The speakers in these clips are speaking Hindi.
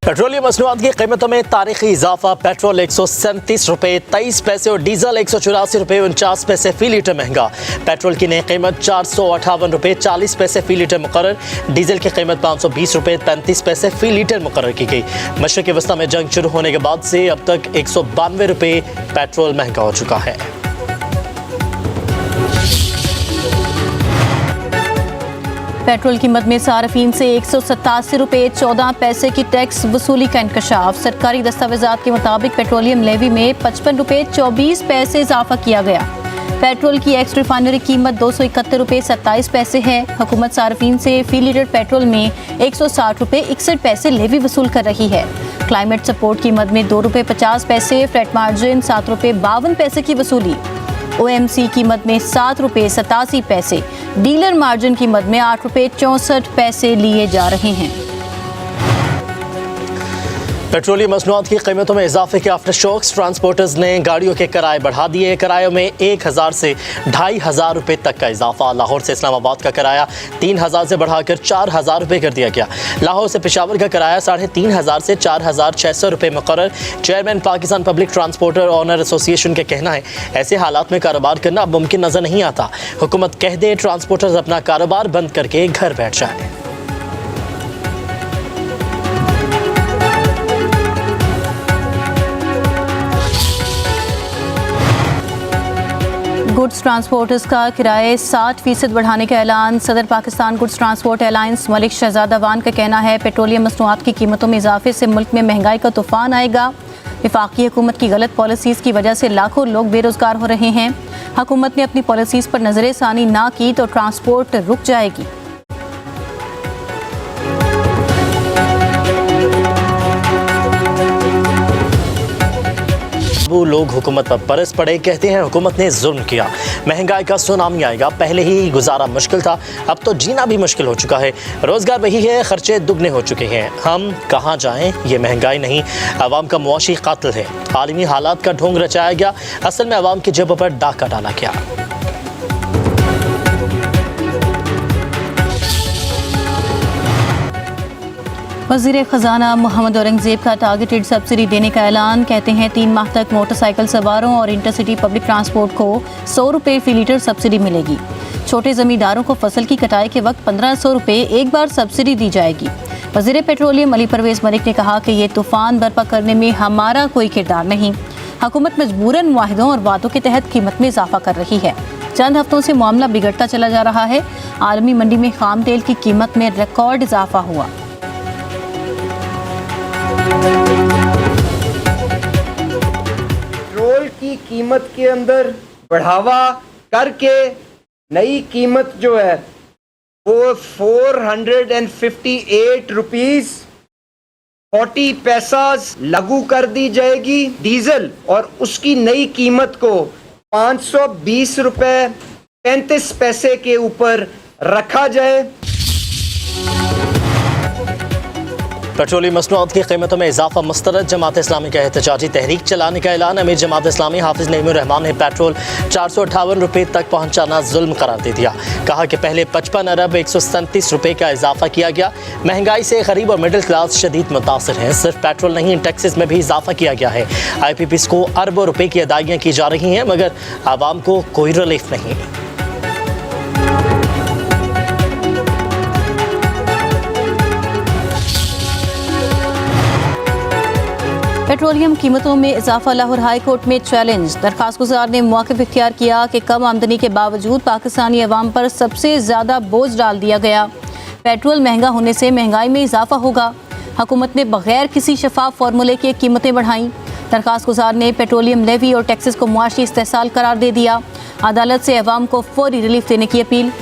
पेट्रोलियम मसनूआत की कीमतों में तारीखी इजाफा। पेट्रोल 137 रुपये 23 पैसे और डीजल 184 रुपये 49 पैसे फी लीटर महंगा। पेट्रोल की नई कीमत 458 रुपये 40 पैसे फी लीटर मुकर्रर। डीजल की कीमत 520 रुपये 35 पैसे फी लीटर मुकर्रर की गई। मशरिक़ वस्ता में जंग शुरू होने के बाद से अब तक 192 रुपये पेट्रोल महंगा हो चुका है। पेट्रोल कीमत में सार्फिन से 187 रुपये 14 पैसे की टैक्स वसूली का इंकशाफ। सरकारी दस्तावेजात के मुताबिक पेट्रोलियम लेवी में 55 रुपये 24 पैसे इजाफा किया गया। पेट्रोल की एक्स रिफाइनरी कीमत 271 रुपये 27 पैसे है। हुकूमत सार्फिन से फी लीटर पेट्रोल में 160 रुपये 61 पैसे लेवी वसूल कर रही है। क्लाइमेट सपोर्ट कीमत में 2 रुपये 50 पैसे, फ्रेट मार्जिन 7 रुपये 52 पैसे की वसूली। OMC कीमत में 7 रुपये 87 पैसे, डीलर मार्जिन कीमत में 8 रुपये 64 पैसे लिए जा रहे हैं। पेट्रोलियम मसनूआत की कीमतों में इजाफे के आफ्टर शॉक्स। ट्रांसपोर्टर्स ने गाड़ियों के किराए बढ़ा दिए। किरायों में 1000 से 2500 रुपये तक का इजाफा। लाहौर से इस्लामाबाद का किराया 3000 से बढ़ाकर 4000 रुपये कर दिया गया। लाहौर से पेशावर का किराया 3500 से 4600 रुपये मुकर्रर। Chairman Pakistan public transporter owner association का कहना है ऐसे हालात में कारोबार करना अब मुमकिन नजर नहीं आता। हुकूमत कह दे ट्रांसपोर्टर्स अपना कारोबार बंद करके घर बैठ जाए। गुड्स ट्रांसपोर्टर्स का किराए 60% बढ़ाने का ऐलान। सदर Pakistan goods transport alliance Malik Shahzad Awan का कहना है पेट्रोलियम मसनूआत की कीमतों में इजाफे से मुल्क में महंगाई का तूफान आएगा। वफाकी हुकूमत की गलत पॉलिसीज़ की वजह से लाखों लोग बेरोजगार हो रहे हैं। हुकूमत ने अपनी पॉलिसीज़ पर नजरसानी ना की तो ट्रांसपोर्ट रुक जाएगी। वो लोग हुकूमत पर बरस पड़े, कहते हैं हुकूमत ने जुल्म किया, महंगाई का सुनामी आएगा। पहले ही गुजारा मुश्किल था, अब तो जीना भी मुश्किल हो चुका है। रोज़गार वही है, खर्चे दुगने हो चुके हैं। हम कहाँ जाएं? ये महंगाई नहीं, अवाम का मुआशी कातिल है। आलमी हालात का ढोंग रचाया गया, असल में अवाम की जेबों पर डाका डाला गया। वज़ीर ख़जाना मोहम्मद औरंगज़ेब का टारगेटेड सब्सिडी देने का ऐलान। कहते हैं 3 माह तक मोटरसाइकिल सवारों और इंटरसिटी पब्लिक ट्रांसपोर्ट को 100 रुपये फ़ी लीटर सब्सिडी मिलेगी। छोटे ज़मींदारों को फसल की कटाई के वक्त 1500 रुपये एक बार सब्सिडी दी जाएगी। वज़ीर पेट्रोलियम अली परवेज़ मलिक ने कहा कि ये तूफ़ान बर्पा करने में हमारा कोई किरदार नहीं। हुकूमत मजबूरन मुआहिदों और वादों के तहत कीमत में इजाफा कर रही है। चंद हफ्तों से मामला बिगड़ता चला जा रहा है। आलमी मंडी में खाम तेल की कीमत में रिकॉर्ड इजाफा हुआ। पेट्रोल की कीमत के अंदर बढ़ावा करके नई कीमत जो है वो 458 रुपीज 40 पैसा लागू कर दी जाएगी। डीजल और उसकी नई कीमत को 520 रुपये 35 पैसे के ऊपर रखा जाए। पेट्रोलियम मसनूआत की कीमतों में इजाफा मुस्तरद। जमात इस्लामी का एहतजाजी तहरीक चलाने का ऐलान। अमीर जमात इस्लामी हाफिज नईमुर रहमान ने पेट्रोल 458 रुपये तक पहुँचाना जुल्म करार दे दिया। कहा कि पहले 55 अरब 137 रुपये का इजाफा किया गया। महंगाई से गरीब और मिडिल क्लास शदीद मुतासर हैं। सिर्फ पेट्रोल नहीं, टैक्सेस में भी इजाफा किया गया है। IPPs को अरबों रुपये की अदायगियाँ की जा रही हैं, मगर आवाम को कोई रिलीफ नहीं। पेट्रोलियम कीमतों में इजाफा। लाहौर हाई कोर्ट में चैलेंज। दरखास्त गुजार ने मौक़िफ़ इख्तियार किया कि कम आमदनी के बावजूद पाकिस्तानी अवाम पर सबसे ज़्यादा बोझ डाल दिया गया। पेट्रोल महंगा होने से महंगाई में इजाफा होगा। हुकूमत ने बगैर किसी शफाफ फार्मूले के कीमतें बढ़ाईं। दरखास्त गुजार ने पेट्रोलियम लेवी और टैक्सेस को मुआशी इस्तेहसाल करार दे दिया। अदालत से अवाम को फौरी रिलीफ देने की अपील।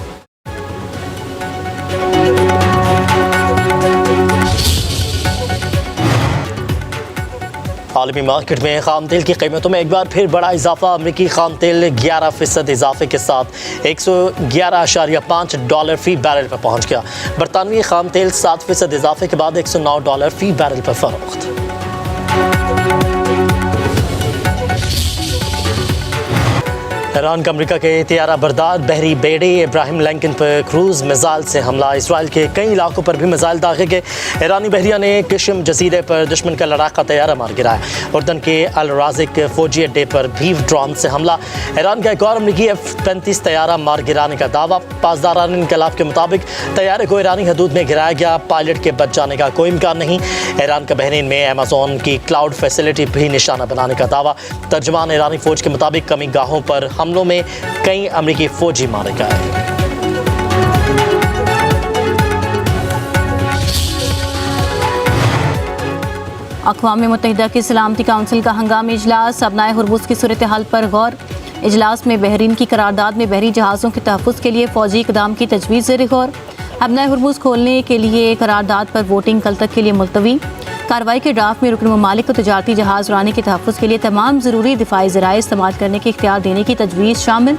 आलमी मार्केट में खाम तेल की कीमतों में एक बार फिर बड़ा इजाफा। अमरीकी खाम तेल 11% इजाफे के साथ $111.5 फ़ी बैरल पर पहुंच गया। बरतानवी खाम तेल 7% इजाफे के बाद $109 फ़ी बैरल पर फरोख्त। ईरान का अमेरिका के त्यारा बरदार बहरी बेड़े इब्राहिम लिंकन पर क्रूज मिसाइल से हमला। इसराइल के कई इलाकों पर भी मिसाइल दागे के। ईरानी बहरिया ने किशम जजीरे पर दुश्मन का लड़ाका तैयारा मार गिराया। उर्दन के अल राजिक फौजी अड्डे पर भी ड्रोन से हमला। ईरान का एक और अमरीकी F-35 तैयारा मार गिराने का दावा। पासदारान इनकलाब के मुताबिक तैयारे को ईरानी हदूद में गिराया गया। पायलट के बच जाने का कोई इम्कान नहीं। ईरान का बहरीन में अमेज़न की क्लाउड फैसिलिटी भी निशाना बनाने का दावा। तर्जमान ईरानी फौज के मुताबिक कमी गाहों पर हमलों में कई अमरीकी फौजी मारे गए। अक़वाम मुत्तहिदा की सलामती काउंसिल का हंगामी इजलास। अबनाए हुर्मुज़ की सूरत हाल पर गौर। इजलास में बहरीन की करारदाद में बहरी जहाज़ों के तहफ़्फ़ुज़ के लिए फ़ौजी इक़दाम की तजवीज़ ज़ेर गौर। अबनाए हुर्मुज़ खोलने के लिए करारदाद पर वोटिंग कल तक के लिए मुलतवी। कार्रवाई के ड्राफ्ट में रुकन ममालिक को तजारती जहाज़ उड़ाने के तहफ़्फ़ुज़ के लिए तमाम ज़रूरी दिफ़ाई ज़राए इस्तेमाल करने के इख्तियार देने की तजवीज़ शामिल।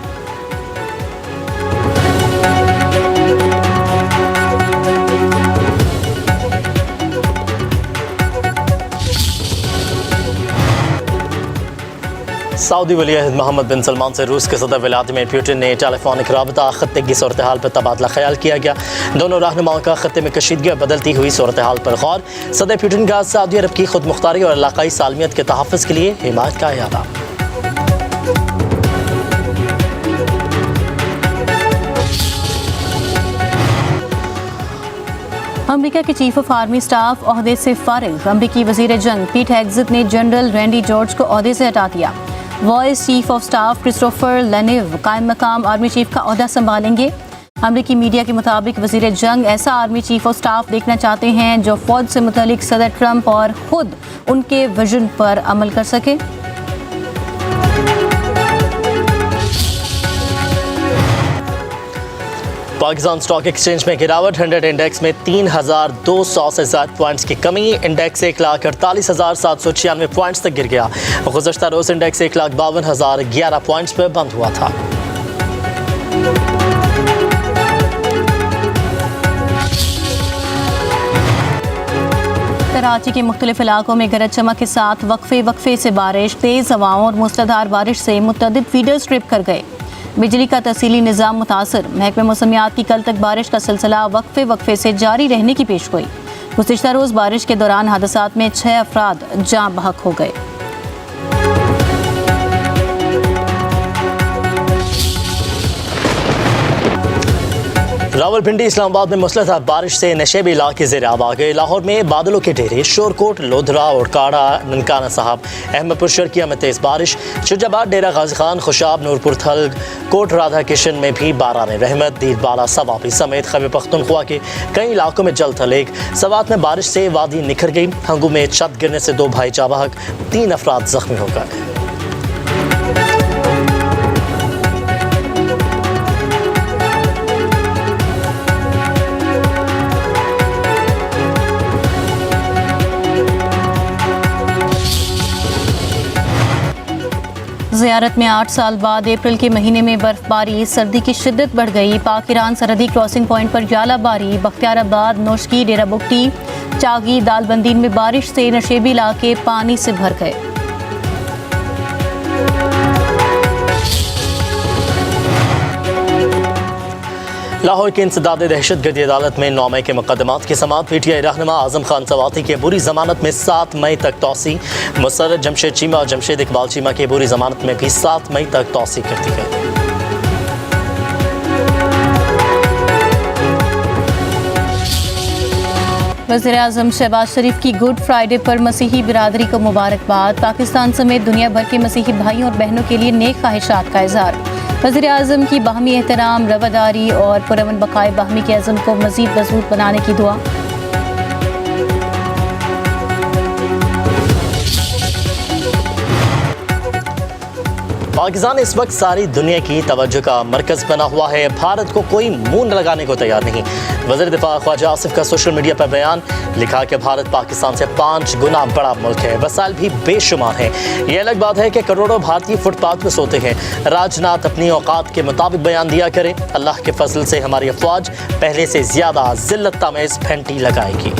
सऊदी वली अहद मोहम्मद बिन सलमान से रूस के सदर व्लादिमीर पुतिन ने टेलीफोनिक रबता खत्ते की सूरत हाल पर तबादला ख्याल किया गया। दोनों रहनुमाओं का खत्ते में कशीदगी और बदलती हुई सूरत हाल पर गौर। सदर पुतिन का सऊदी अरब की खुद मुख्तारी और इलाकाई सालमियत के तहफ़्फ़ुज़ के लिए हिमायत का इरादा। अमेरिका के चीफ ऑफ आर्मी स्टाफ ओहदे से फारिग। अमरीकी वज़ीर जंग पीट हेग्ज़ेट ने जनरल रैंडी जॉर्ज को ओहदे से हटा दिया। Vice chief of staff Christopher लेनिव कायम मकाम आर्मी चीफ का ओहदा संभालेंगे। अमरीकी मीडिया के मुताबिक वज़ीर जंग ऐसा आर्मी चीफ ऑफ स्टाफ देखना चाहते हैं जो फ़ौज से मुतल्लिक सदर ट्रंप और ख़ुद उनके विजन पर अमल कर सके। पाकिस्तान स्टॉक एक्सचेंज में गिरावट। 100 इंडेक्स में 3,200 से ज़्यादा पॉइंट्स की कमी। इंडेक्स 1,48,796 पॉइंट्स तक गिर गया। गुज़श्ता रोज़ इंडेक्स 1,52,011 पॉइंट्स पर बंद हुआ था। कराची के मुख्तलिफ इलाकों में गरज चमक के साथ वक्फे से बारिश। तेज़ हवाओं और मूसलाधार बारिश से मुतअद्दिद फीडर्स ट्रिप कर गए। बिजली का तहसीली निज़ाम मुतासर। महकमे मौसमियात की कल तक बारिश का सिलसिला वक्फे से जारी रहने की पेशगोई। गुज़िश्ता रोज़ बारिश के दौरान हादसात में 6 अफराद जाँ बहक हो गए। रावलपिंडी इस्लामाबाद में मूसलाधार बारिश से नशेबी इलाके ज़ेर आब आ गए। लाहौर में बादलों के डेरे, शोरकोट, लोधरा और काड़ा, ननकाना साहब, अहमदपुर शर्किया में तेज़ बारिश। शुजाबाद, डेरा गाजी खान, खुशाब, नूरपुर थल, कोट राधा किशन में भी बारान रहमत। दीर बाला, सवाबी समेत खैबर पख्तूनख्वा के कई इलाकों में जल थल। सवात में बारिश से वादी निखर गई। हंगू में छत गिरने से 2 भाई जाँ बहक, 3 अफराद जख्मी हो गए। ज़ियारत में 8 साल बाद अप्रैल के महीने में बर्फबारी। सर्दी की शिद्दत बढ़ गई। पाक ईरान सरहदी क्रॉसिंग पॉइंट पर जालाबारी। बख्तियाराबाद, नौशकी, डेरा बुगटी, चागी, दालबंदीन में बारिश से नशेबी इलाके पानी से भर गए। लाहौर की इंसदाद दहशतगर्दी अदालत में 9 मई के मुकदमात की समाअत। PTI रहनुमा आजम खान सवाती की बुरी जमानत में 7 मई तक तौसी। मुसर्रत जमशेद चीमा और जमशेद इकबाल चीमा की बुरी जमानत में भी 7 मई तक तौसी कर दी गई। वज़ीर-ए-आज़म शहबाज शरीफ की गुड फ्राइडे पर मसीही बिरादरी को मुबारकबाद। पाकिस्तान समेत दुनिया भर के मसीही भाइयों और बहनों के लिए नेक ख्वाहिशात का इज़हार। वज़ीर-ए-आज़म की बाहमी एहतराम, रवादारी और पुरअमन बक़ाए बाहमी के अज़म को मज़ीद मज़बूत बनाने की दुआ। पाकिस्तान इस वक्त सारी दुनिया की तवज्जो का मरकज़ बना हुआ है। भारत को कोई मुंह न लगाने को तैयार नहीं। वज़ीर दिफा ख्वाजा आसिफ का सोशल मीडिया पर बयान। लिखा कि भारत पाकिस्तान से 5 गुना बड़ा मुल्क है। वसाइल भी बेशुमार हैं। ये अलग बात है कि करोड़ों भारतीय फुटपाथ में सोते हैं। राजनाथ अपनी औकात के मुताबिक बयान दिया करें। अल्लाह के फजल से हमारी अफवाज पहले से ज़्यादा ज़िल्लत तामेज़ फैंटी लगाएगी।